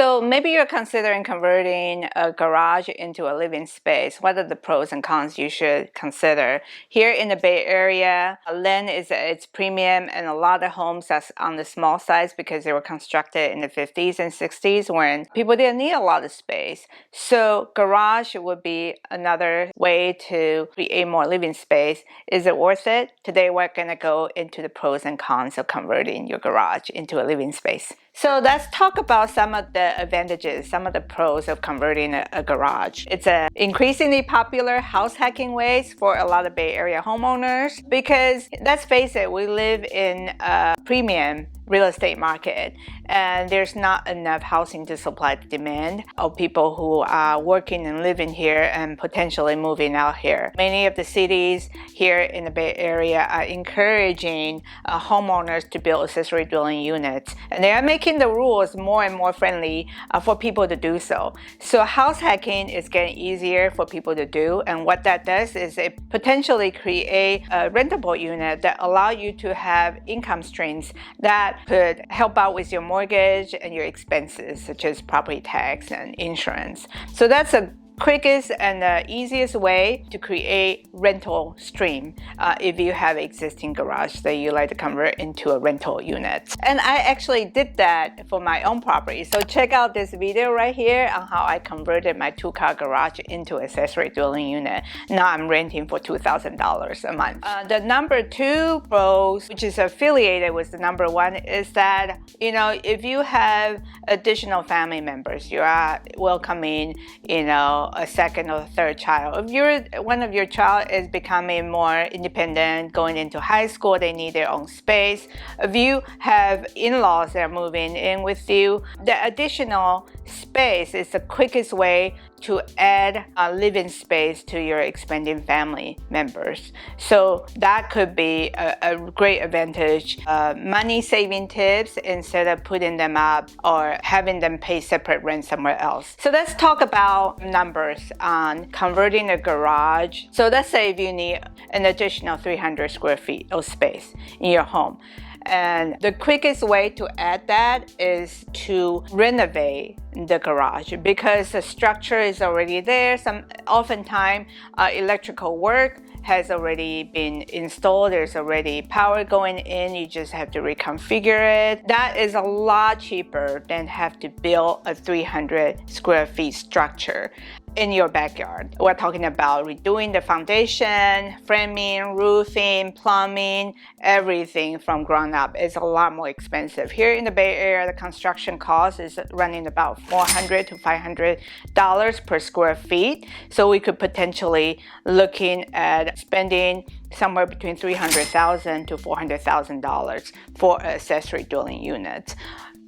So maybe you're considering converting a garage into a living space. What are the pros and cons you should consider? Here in the Bay Area, land is its premium, and a lot of homes that's on the small size because they were constructed in the 50s and 60s when people didn't need a lot of space. So garage would be another way to create more living space. Is it worth it? Today we're going to go into the pros and cons of converting your garage into a living space. So let's talk about some of the advantages, some of the pros of converting a garage. It's an increasingly popular house hacking ways for a lot of Bay Area homeowners because let's face it, we live in a premium real estate market and there's not enough housing to supply the demand of people who are working and living here and potentially moving out here. Many of the cities here in the Bay Area are encouraging homeowners to build accessory dwelling units, and they are making the rules more and more friendly for people to do so. So house hacking is getting easier for people to do, and what that does is it potentially create a rentable unit that allow you to have income streams that could help out with your mortgage and your expenses such as property tax and insurance. So that's a quickest and the easiest way to create rental stream if you have existing garage that you like to convert into a rental unit. And I actually did that for my own property. So check out this video right here on how I converted my 2-car garage into accessory dwelling unit. Now I'm renting for $2,000 a month. The number 2 pros, which is affiliated with the number 1, is that if you have additional family members, you are welcoming a second or third child. If one of your child is becoming more independent, going into high school, they need their own space. If you have in-laws that are moving in with you, the additional space is the quickest way to add a living space to your expanding family members. So that could be a great advantage. Money saving tips instead of putting them up or having them pay separate rent somewhere else. So let's talk about numbers on converting a garage. So let's say if you need an additional 300 square feet of space in your home. And the quickest way to add that is to renovate the garage because the structure is already there. Oftentimes electrical work has already been installed. There's already power going in. You just have to reconfigure it. That is a lot cheaper than have to build a 300 square feet structure in your backyard. We're talking about redoing the foundation, framing, roofing, plumbing, everything from ground up. It's a lot more expensive. Here in the Bay Area, the construction cost is running about $400 to $500 per square feet. So we could potentially looking at spending somewhere between $300,000 to $400,000 for an accessory dwelling unit.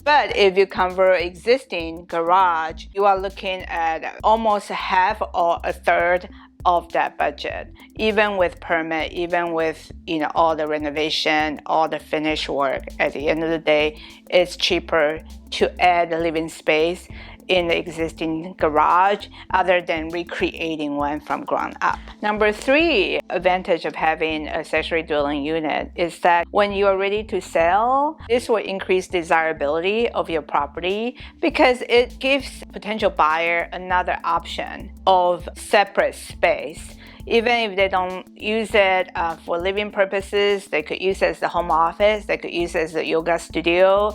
But if you convert existing garage, you are looking at almost half or a third of that budget, even with permit, even with all the renovation, all the finish work. At the end of the day, it's cheaper to add a living space in the existing garage other than recreating one from ground up. Number 3 advantage of having an accessory dwelling unit is that when you are ready to sell, this will increase desirability of your property because it gives potential buyer another option of separate space. Even if they don't use it for living purposes, they could use it as the home office, they could use it as a yoga studio,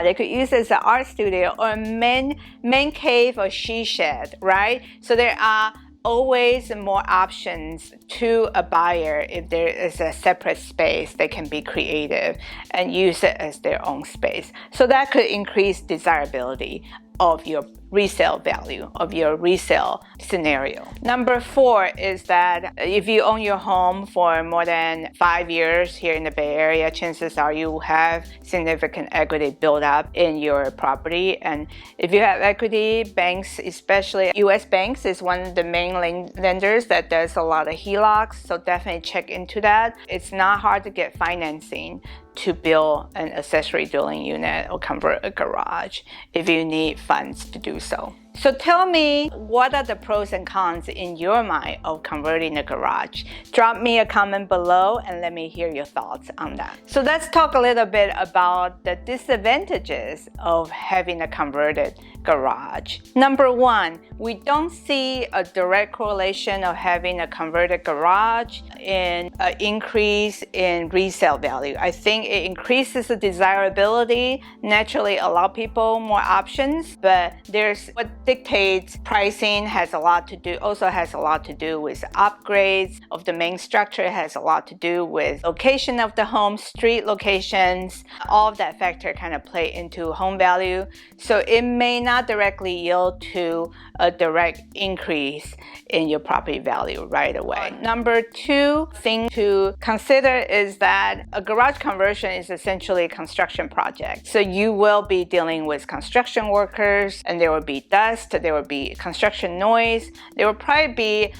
they could use it as an art studio or a man cave or she shed, right? So there are always more options to a buyer if there is a separate space. They can be creative and use it as their own space. So that could increase desirability of your resale value, of your resale scenario. Number 4 is that if you own your home for more than 5 years here in the Bay Area, chances are you have significant equity built up in your property. And if you have equity, banks, especially US banks, is one of the main lenders that does a lot of HELOCs. So definitely check into that. It's not hard to get financing to build an accessory dwelling unit or convert a garage if you need funds to do so. So tell me, what are the pros and cons in your mind of converting a garage? Drop me a comment below and let me hear your thoughts on that. So let's talk a little bit about the disadvantages of having a converted garage. Number one, we don't see a direct correlation of having a converted garage in an increase in resale value. I think it increases the desirability, naturally allow people more options, but there's what dictates pricing has a lot to do, also has a lot to do with upgrades of the main structure, has a lot to do with location of the home, street locations, all of that factor kind of play into home value. So it may not directly yield to a direct increase in your property value right away. Number two thing to consider is that a garage conversion is essentially a construction project. So you will be dealing with construction workers, and there will be dust, there will be construction noise, there will probably be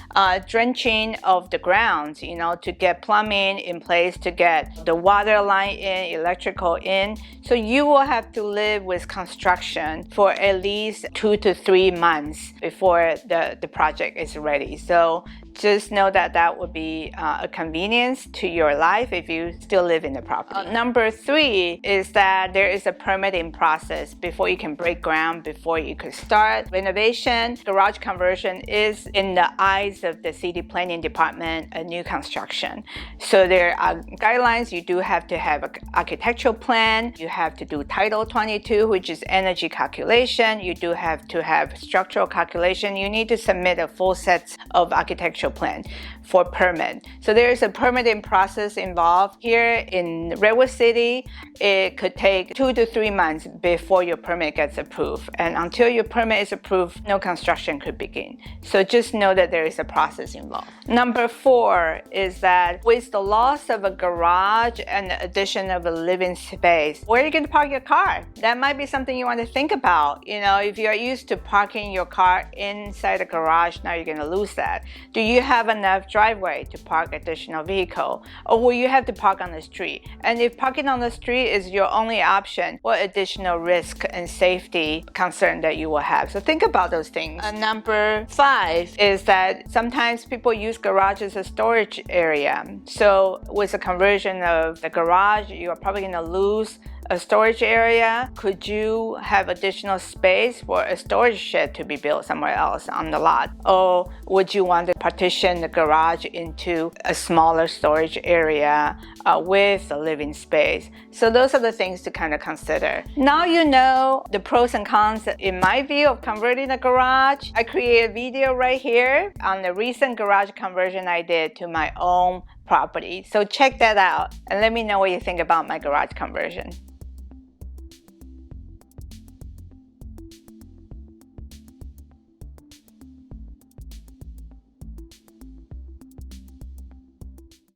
drenching of the grounds, to get plumbing in place, to get the water line in, electrical in. So you will have to live with construction for at least 2 to 3 months before the project is ready. So just know that that would be a convenience to your life if you still live in the property. Number three is that there is a permitting process before you can break ground, before you could start renovation. Garage conversion is, in the eyes of the city planning department, a new construction. So there are guidelines. You do have to have an architectural plan. You have to do Title 22, which is energy calculation. You do have to have structural calculation. You need to submit a full set of architectural plan for permit. So there is a permitting process involved. Here in Redwood City, it could take 2 to 3 months before your permit gets approved. And until your permit is approved, no construction could begin. So just know that there is a process involved. Number four is that with the loss of a garage and the addition of a living space, where are you going to park your car? That might be something you want to think about. If you're used to parking your car inside a garage, now you're going to lose that. Do you have enough driveway to park additional vehicle, or will you have to park on the street? And if parking on the street is your only option, what additional risk and safety concern that you will have? So think about those things. Number five is that sometimes people use garage as a storage area. So with the conversion of the garage, you are probably going to lose a storage area. Could you have additional space for a storage shed to be built somewhere else on the lot? Or would you want to partition the garage into a smaller storage area with a living space? So those are the things to kind of consider. Now you know the pros and cons, in my view, of converting a garage. I created a video right here on the recent garage conversion I did to my own property. So check that out and let me know what you think about my garage conversion.